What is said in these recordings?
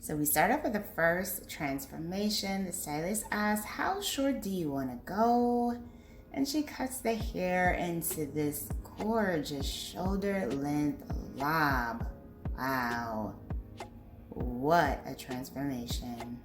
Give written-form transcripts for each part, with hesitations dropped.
So we start off with the first transformation. The stylist asks, how short do you want to go? And she cuts the hair into this gorgeous shoulder length lob. Wow, what a transformation.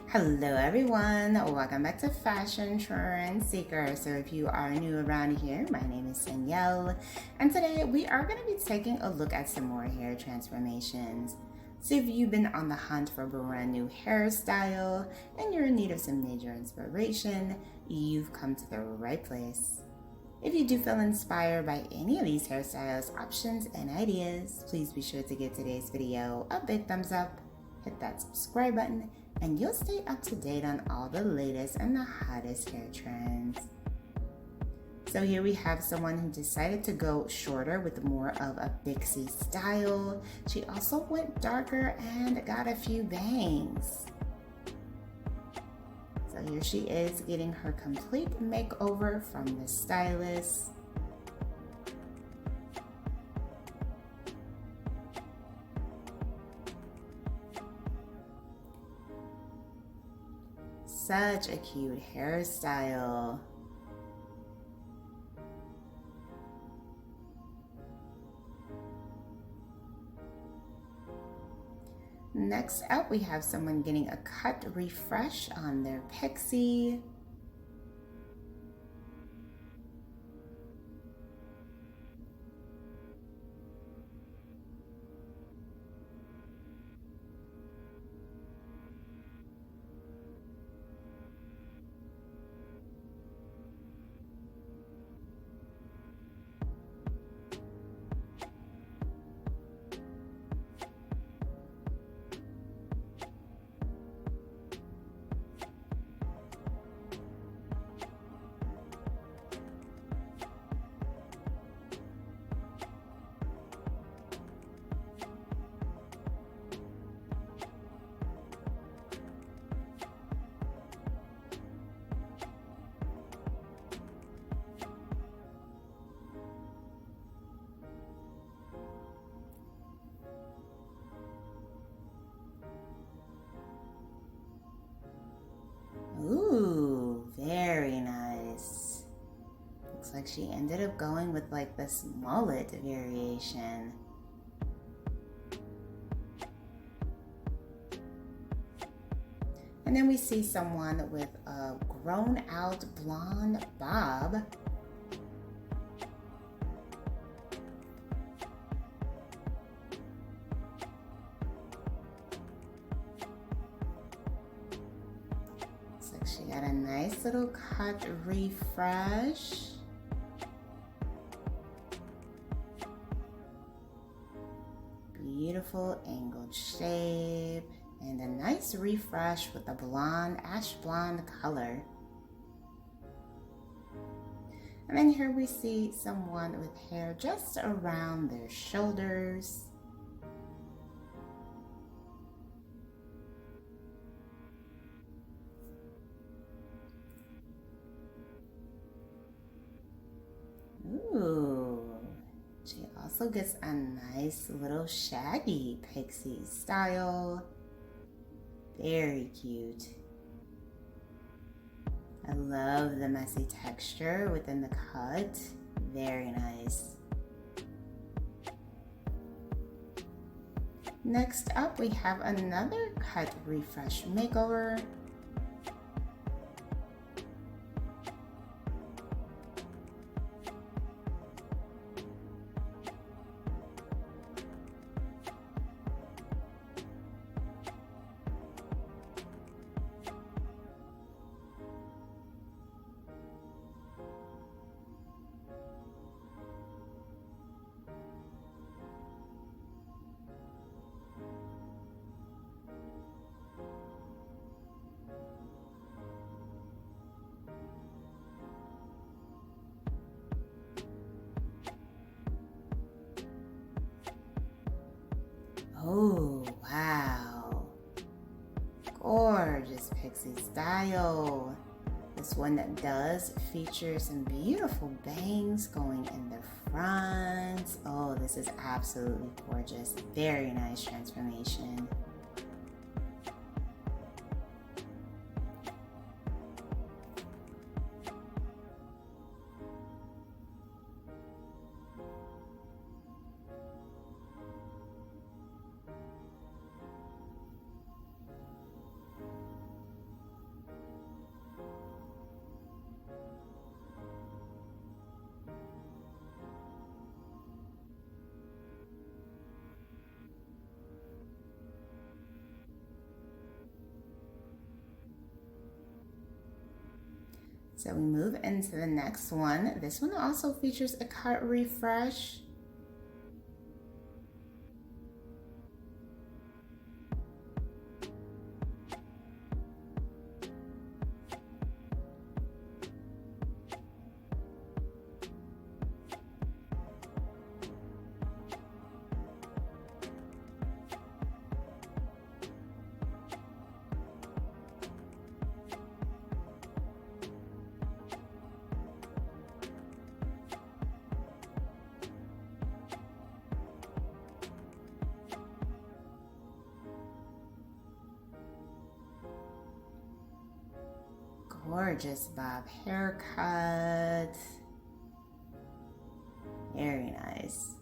Hello everyone, welcome back to Fashion Trend Seeker. So if you are new around here, my name is Danielle, and today we are going to be taking a look at some more hair transformations. So if you've been on the hunt for a brand new hairstyle and you're in need of some major inspiration, you've come to the right place. If you do feel inspired by any of these hairstyles, options, and ideas, please be sure to give today's video a big thumbs up, hit that subscribe button, and you'll stay up to date on all the latest and the hottest hair trends. So here we have someone who decided to go shorter with more of a pixie style. She also went darker and got a few bangs. So here she is getting her complete makeover from the stylist. Such a cute hairstyle. Next up, we have someone getting a cut refresh on their pixie. Ooh, very nice. Looks like she ended up going with like this mullet variation. And then we see someone with a grown out blonde bob. She got a nice little cut refresh. Beautiful angled shape and a nice refresh with a blonde, ash blonde color. And then here we see someone with hair just around their shoulders. Ooh, she also gets a nice little shaggy pixie style. Very cute. I love the messy texture within the cut. Very nice. Next up, we have another cut refresh makeover. Oh, wow. Gorgeous pixie style. This one that does feature some beautiful bangs going in the front. Oh, this is absolutely gorgeous. Very nice transformation. So we move into the next one. This one also features a cut refresh. Gorgeous bob haircut. Very nice.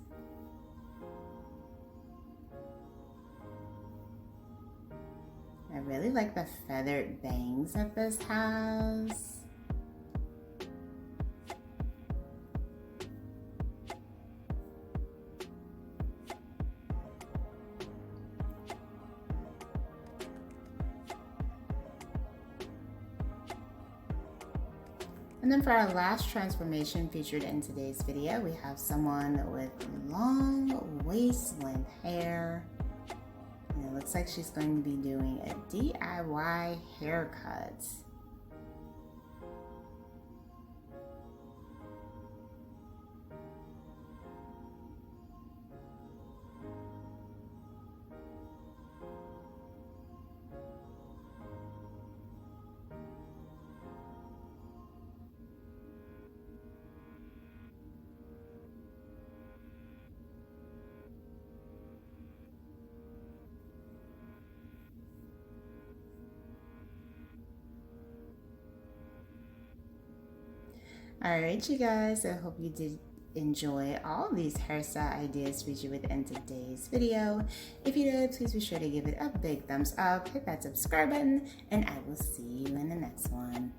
I really like the feathered bangs that this has. And then for our last transformation featured in today's video, we have someone with long waist length hair. And it looks like she's going to be doing a DIY haircut. All right, you guys, I hope you did enjoy all these hairstyle ideas featured within today's video. If you did, please be sure to give it a big thumbs up, hit that subscribe button, and I will see you in the next one.